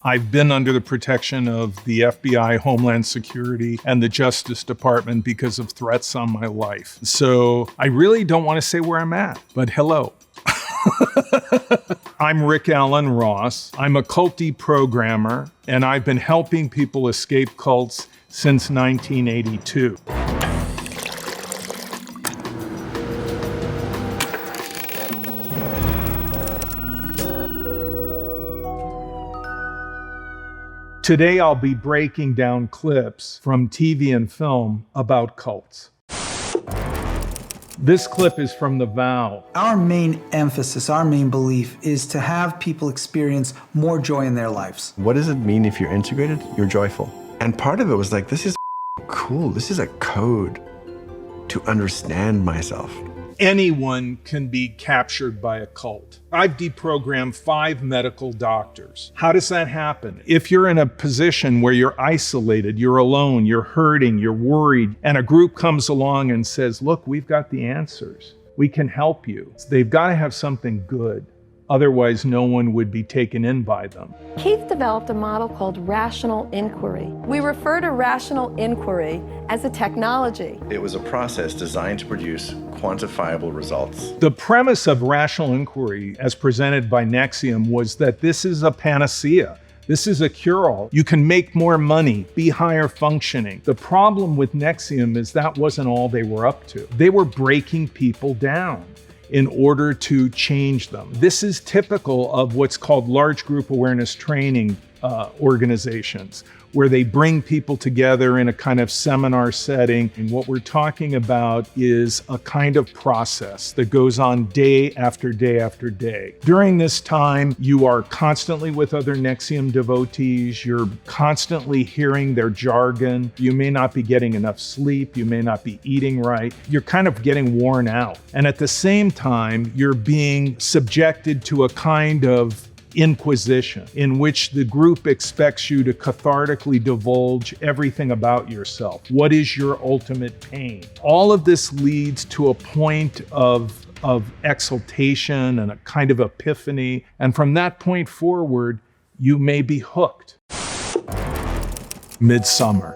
I've been under the protection of the FBI, Homeland Security, and the Justice Department because of threats on my life. So I really don't want to say where I'm at, but hello. I'm Rick Allen Ross. I'm a cult deprogrammer, and I've been helping people escape cults since 1982. Today, I'll be breaking down clips from TV and film about cults. This clip is from The Vow. Our main emphasis, our main belief is to have people experience more joy in their lives. What does it mean if you're integrated? You're joyful. And part of it was like, this is cool. This is a code to understand myself. Anyone can be captured by a cult. I've deprogrammed 5 medical doctors. How does that happen? If you're in a position where you're isolated, you're alone, you're hurting, you're worried, and a group comes along and says, look, we've got the answers. We can help you. They've got to have something good. Otherwise, no one would be taken in by them. Keith developed a model called rational inquiry. We refer to rational inquiry as a technology. It was a process designed to produce quantifiable results. The premise of rational inquiry, as presented by NXIVM, was that this is a panacea. This is a cure-all. You can make more money, be higher functioning. The problem with NXIVM is that wasn't all they were up to. They were breaking people down in order to change them. This is typical of what's called large group awareness training organizations, where they bring people together in a kind of seminar setting. And what we're talking about is a kind of process that goes on day after day after day. During this time, you are constantly with other NXIVM devotees. You're constantly hearing their jargon. You may not be getting enough sleep. You may not be eating right. You're kind of getting worn out. And at the same time, you're being subjected to a kind of inquisition in which the group expects you to cathartically divulge everything about yourself. What is your ultimate pain? All of this leads to a point of exaltation and a kind of epiphany. And from that point forward, you may be hooked. Midsommar.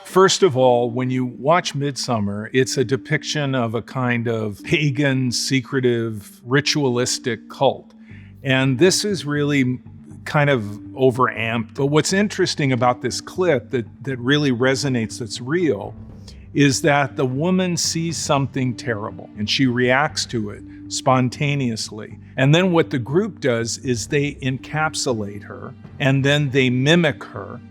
First of all, when you watch Midsommar, it's a depiction of a kind of pagan, secretive, ritualistic cult. And this is really kind of overamped. But what's interesting about this clip that really resonates, that's real, is that the woman sees something terrible and she reacts to it spontaneously. And then what the group does is they encapsulate her and then they mimic her.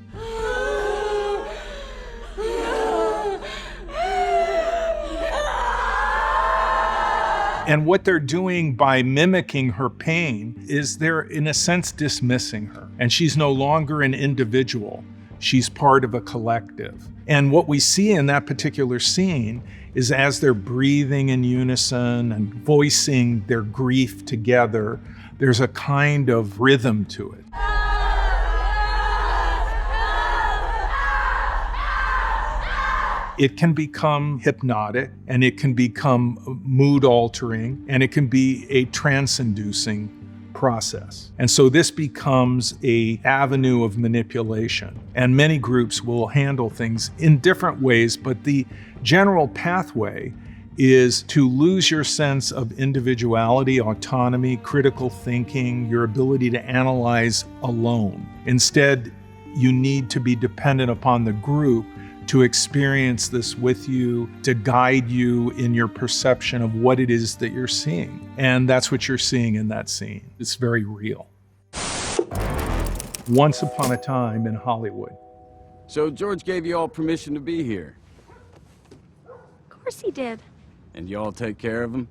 And what they're doing by mimicking her pain is they're, in a sense, dismissing her. And she's no longer an individual. She's part of a collective. And what we see in that particular scene is as they're breathing in unison and voicing their grief together, there's a kind of rhythm to it. It can become hypnotic, and it can become mood altering, and it can be a trance-inducing process. And so this becomes an avenue of manipulation. And many groups will handle things in different ways, but the general pathway is to lose your sense of individuality, autonomy, critical thinking, your ability to analyze alone. Instead, you need to be dependent upon the group to experience this with you, to guide you in your perception of what it is that you're seeing. And that's what you're seeing in that scene. It's very real. Once upon a time in Hollywood. So George gave you all permission to be here? Of course he did. And you all take care of him?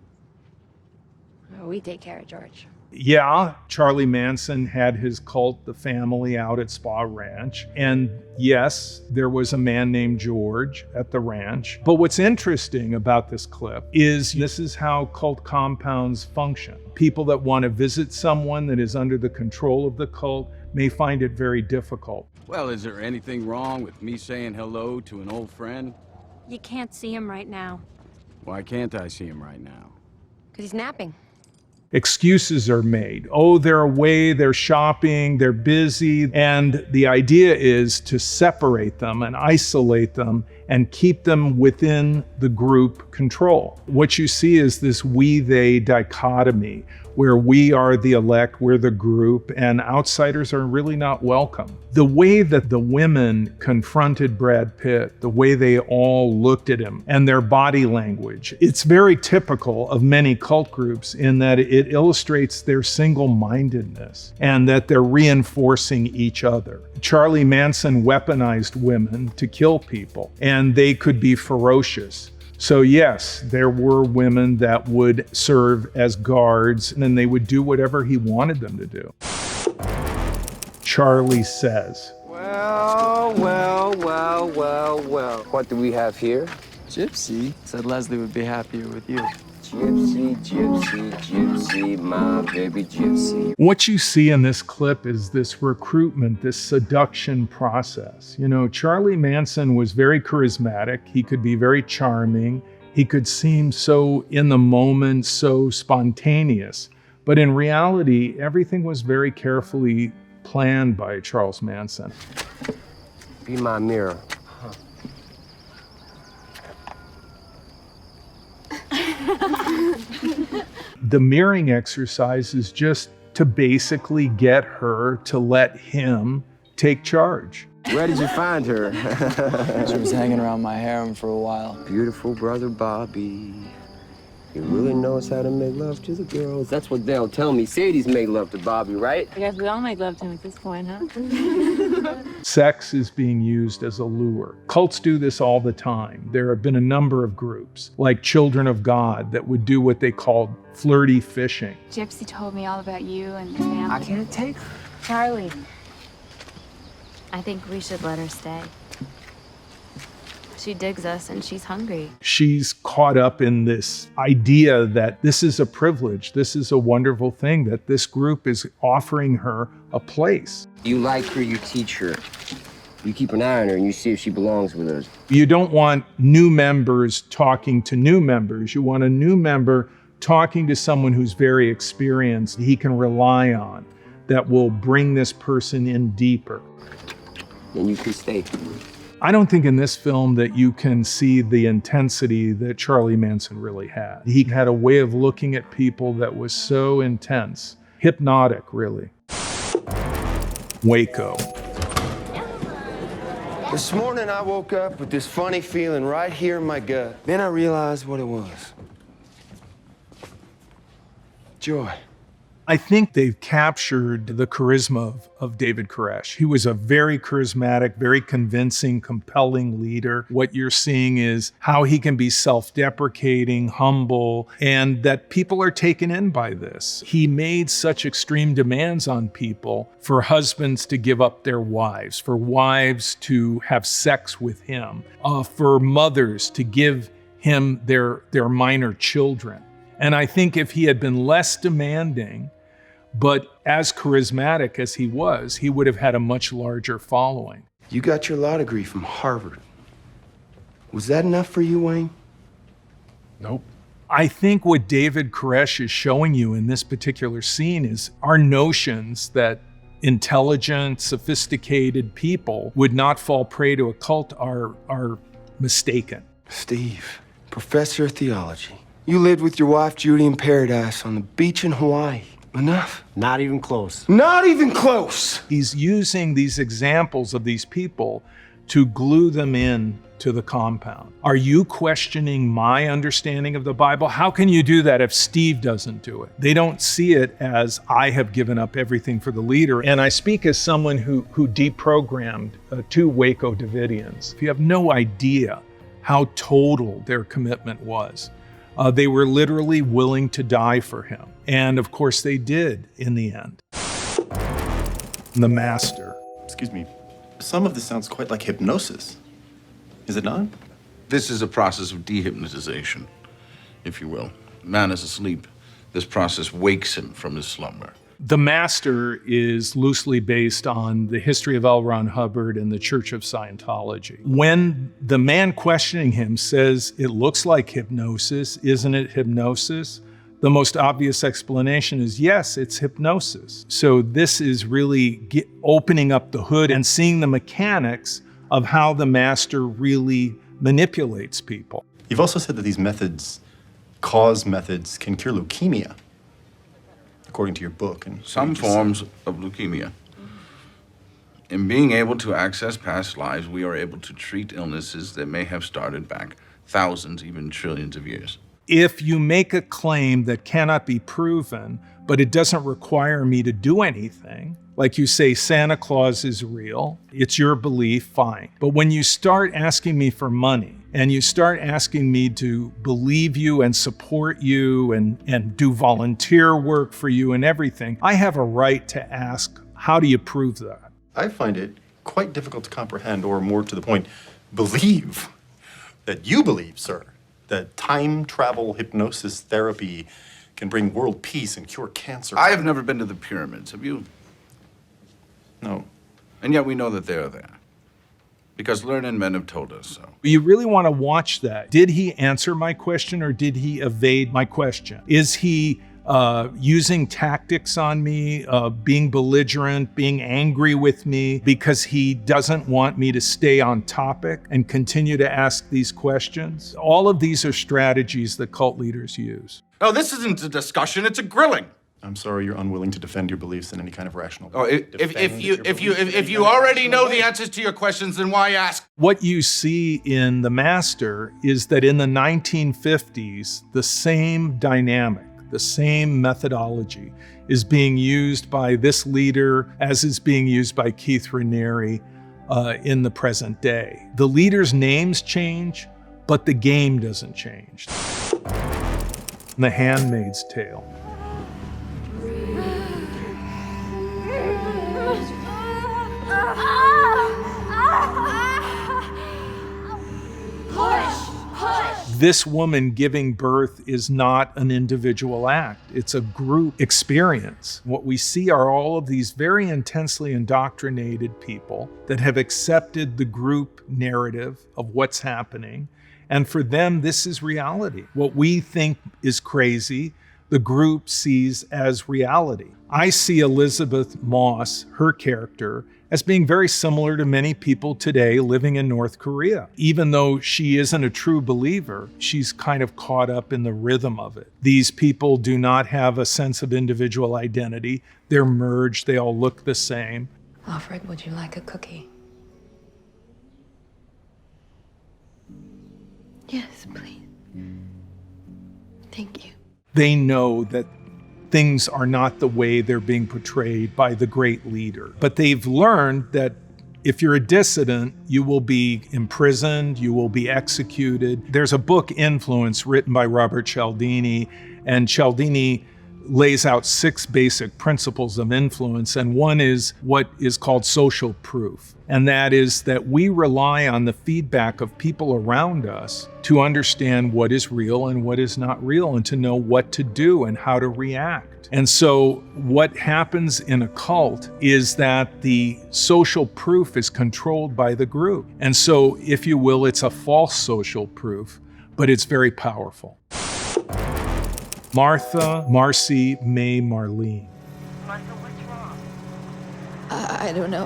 Oh, we take care of George. Yeah, Charlie Manson had his cult, the family, out at Spa Ranch. And yes, there was a man named George at the ranch. But what's interesting about this clip is this is how cult compounds function. People that want to visit someone that is under the control of the cult may find it very difficult. Well, is there anything wrong with me saying hello to an old friend? You can't see him right now. Why can't I see him right now? Because he's napping. Excuses are made. Oh, they're away, they're shopping, they're busy. And the idea is to separate them and isolate them and keep them within the group control. What you see is this we-they dichotomy, where we are the elect, we're the group, and outsiders are really not welcome. The way that the women confronted Brad Pitt, the way they all looked at him, and their body language, it's very typical of many cult groups in that it illustrates their single-mindedness and that they're reinforcing each other. Charlie Manson weaponized women to kill people, and they could be ferocious. So yes, there were women that would serve as guards, and then they would do whatever he wanted them to do. Charlie says, Well. What do we have here? Gypsy said Leslie would be happier with you. Gypsy, my baby gypsy. what you see in this clip is this recruitment, this seduction process. You know, Charlie Manson was very charismatic. He could be very charming. He could seem so in the moment, so spontaneous. But in reality, everything was very carefully planned by Charles Manson. Be my mirror. The mirroring exercise is just to basically get her to let him take charge. Where did you find her? She was hanging around my harem for a while. Beautiful brother Bobby. He really knows how to make love to the girls. That's what they'll tell me. Sadie's made love to Bobby, right? I guess we all make love to him at this point, huh? Sex is being used as a lure. Cults do this all the time. There have been a number of groups, like Children of God, that would do what they called flirty fishing. Gypsy told me all about you and your family. I can't take her. Charlie, I think we should let her stay. She digs us and she's hungry. She's caught up in this idea that this is a privilege, this is a wonderful thing, that this group is offering her a place. You like her, you teach her. You keep an eye on her and you see if she belongs with us. You don't want new members talking to new members. You want a new member talking to someone who's very experienced, he can rely on, that will bring this person in deeper. Then you can stay. I don't think in this film that you can see the intensity that Charlie Manson really had. He had a way of looking at people that was so intense, hypnotic, really. Waco. This morning I woke up with this funny feeling right here in my gut. Then I realized what it was. Joy. I think they've captured the charisma of David Koresh. He was a very charismatic, very convincing, compelling leader. What you're seeing is how he can be self-deprecating, humble, and that people are taken in by this. He made such extreme demands on people for husbands to give up their wives, for wives to have sex with him, for mothers to give him their minor children. And I think if he had been less demanding, but as charismatic as he was, he would have had a much larger following. You got your law degree from Harvard. Was that enough for you, Wayne? Nope. I think what David Koresh is showing you in this particular scene is our notions that intelligent, sophisticated people would not fall prey to a cult are mistaken. Steve, professor of theology. You lived with your wife, Judy, in paradise on the beach in Hawaii. Enough? Not even close. Not even close! He's using these examples of these people to glue them in to the compound. Are you questioning my understanding of the Bible? How can you do that if Steve doesn't do it? They don't see it as I have given up everything for the leader. And I speak as someone who deprogrammed 2 Waco Davidians. You have no idea how total their commitment was. They were literally willing to die for him. And of course they did in the end. The master. Excuse me, some of this sounds quite like hypnosis. Is it not? This is a process of dehypnotization, if you will. Man is asleep. This process wakes him from his slumber. The Master is loosely based on the history of L. Ron Hubbard and the Church of Scientology. When the man questioning him says, it looks like hypnosis, isn't it hypnosis? The most obvious explanation is, yes, it's hypnosis. So this is really opening up the hood and seeing the mechanics of how the Master really manipulates people. You've also said that these methods, cause methods, can cure leukemia, according to your book. And some forms of leukemia. In being able to access past lives, we are able to treat illnesses that may have started back thousands, even trillions of years. If you make a claim that cannot be proven, but it doesn't require me to do anything, like you say Santa Claus is real, it's your belief, fine. But when you start asking me for money, and you start asking me to believe you and support you and do volunteer work for you and everything, I have a right to ask, how do you prove that? I find it quite difficult to comprehend, or more to the point, believe that you believe, sir, that time travel hypnosis therapy can bring world peace and cure cancer. I have never been to the pyramids, have you? No. And yet we know that they are there, because learned men have told us so. You really want to watch that. Did he answer my question or did he evade my question? Is he using tactics on me, being belligerent, being angry with me because he doesn't want me to stay on topic and continue to ask these questions? All of these are strategies that cult leaders use. No, this isn't a discussion, it's a grilling. I'm sorry you're unwilling to defend your beliefs in any kind of rational way. Oh, if you already know the answers to your questions, then why ask? What you see in The Master is that in the 1950s, the same dynamic, the same methodology is being used by this leader as is being used by Keith Raniere in the present day. The leaders' names change, but the game doesn't change. The Handmaid's Tale. This woman giving birth is not an individual act. It's a group experience. What we see are all of these very intensely indoctrinated people that have accepted the group narrative of what's happening. And for them, this is reality. What we think is crazy, the group sees as reality. I see Elizabeth Moss, her character, as being very similar to many people today living in North Korea. Even though she isn't a true believer, she's kind of caught up in the rhythm of it. These people do not have a sense of individual identity. They're merged, they all look the same. Alfred, would you like a cookie? Yes, please. Thank you. They know that things are not the way they're being portrayed by the great leader. But they've learned that if you're a dissident, you will be imprisoned, you will be executed. There's a book, Influence, written by Robert Cialdini, and Cialdini lays out 6 basic principles of influence, and one is what is called social proof. And that is that we rely on the feedback of people around us to understand what is real and what is not real, and to know what to do and how to react. And so what happens in a cult is that the social proof is controlled by the group. And so, if you will, it's a false social proof, but it's very powerful. Martha, Marcy, May, Marlene. Martha, what's wrong? I don't know.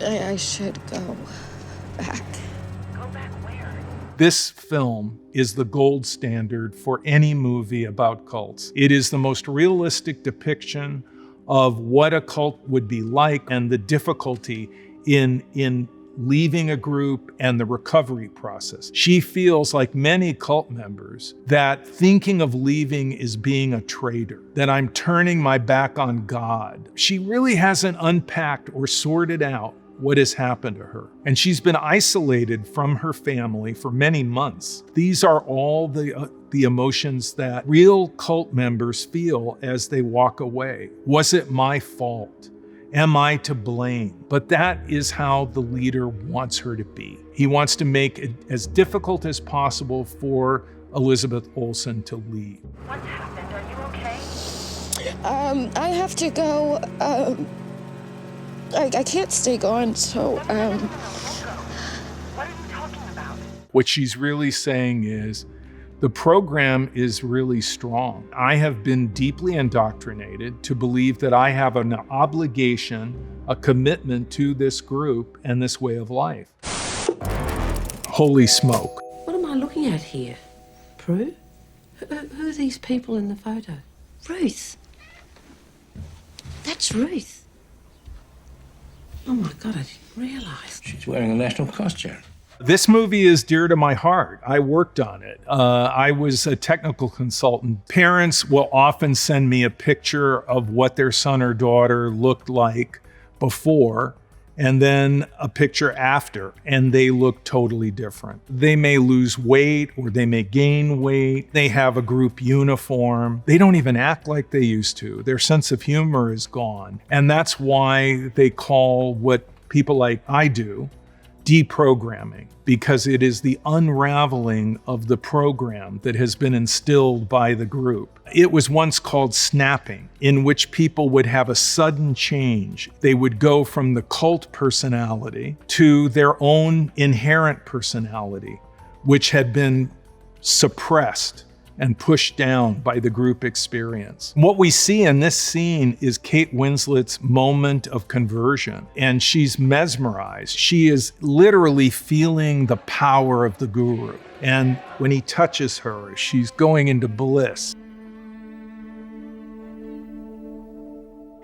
I should go back. Go back where? This film is the gold standard for any movie about cults. It is the most realistic depiction of what a cult would be like and the difficulty in leaving a group and the recovery process. She feels, like many cult members, that thinking of leaving is being a traitor, that I'm turning my back on God. She really hasn't unpacked or sorted out what has happened to her. And she's been isolated from her family for many months. These are all the emotions that real cult members feel as they walk away. Was it my fault? Am I to blame? But that is how the leader wants her to be. He wants to make it as difficult as possible for Elizabeth Olsen to leave. What's happened? Are you okay? I have to go. I can't stay gone, so, What are you talking about? What she's really saying is, the program is really strong. I have been deeply indoctrinated to believe that I have an obligation, a commitment to this group and this way of life. Holy smoke. What am I looking at here? Prue? Who are these people in the photo? Ruth. That's Ruth. Oh my God, I didn't realize. She's wearing a national costume. This movie is dear to my heart. I worked on it. I was a technical consultant. Parents will often send me a picture of what their son or daughter looked like before, and then a picture after, and they look totally different. They may lose weight or they may gain weight. They have a group uniform. They don't even act like they used to. Their sense of humor is gone. And that's why they call what people like I do deprogramming, because it is the unraveling of the program that has been instilled by the group. It was once called snapping, in which people would have a sudden change. They would go from the cult personality to their own inherent personality, which had been suppressed and pushed down by the group experience. What we see in this scene is Kate Winslet's moment of conversion, and she's mesmerized. She is literally feeling the power of the guru. And when he touches her, she's going into bliss.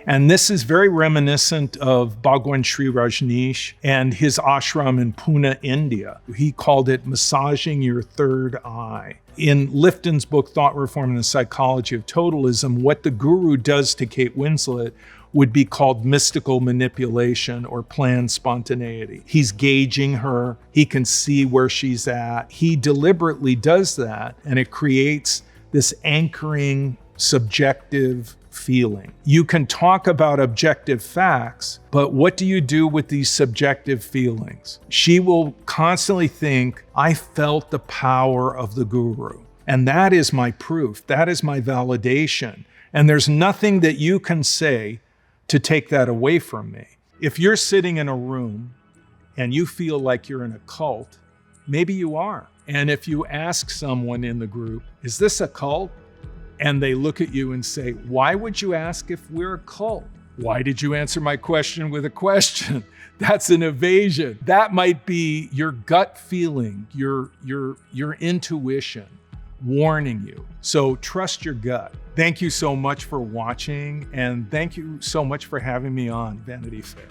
And this is very reminiscent of Bhagwan Sri Rajneesh and his ashram in Pune, India. He called it massaging your third eye. In Lifton's book, Thought Reform and the Psychology of Totalism, what the guru does to Kate Winslet would be called mystical manipulation or planned spontaneity. He's gauging her. He can see where she's at. He deliberately does that, and it creates this anchoring, subjective feeling. You can talk about objective facts, but what do you do with these subjective feelings? She will constantly think, I felt the power of the guru. And that is my proof. That is my validation. And there's nothing that you can say to take that away from me. If you're sitting in a room and you feel like you're in a cult, maybe you are. And if you ask someone in the group, is this a cult? And they look at you and say, why would you ask if we're a cult? Why did you answer my question with a question? That's an evasion. That might be your gut feeling, your intuition warning you. So trust your gut. Thank you so much for watching, and thank you so much for having me on Vanity Fair.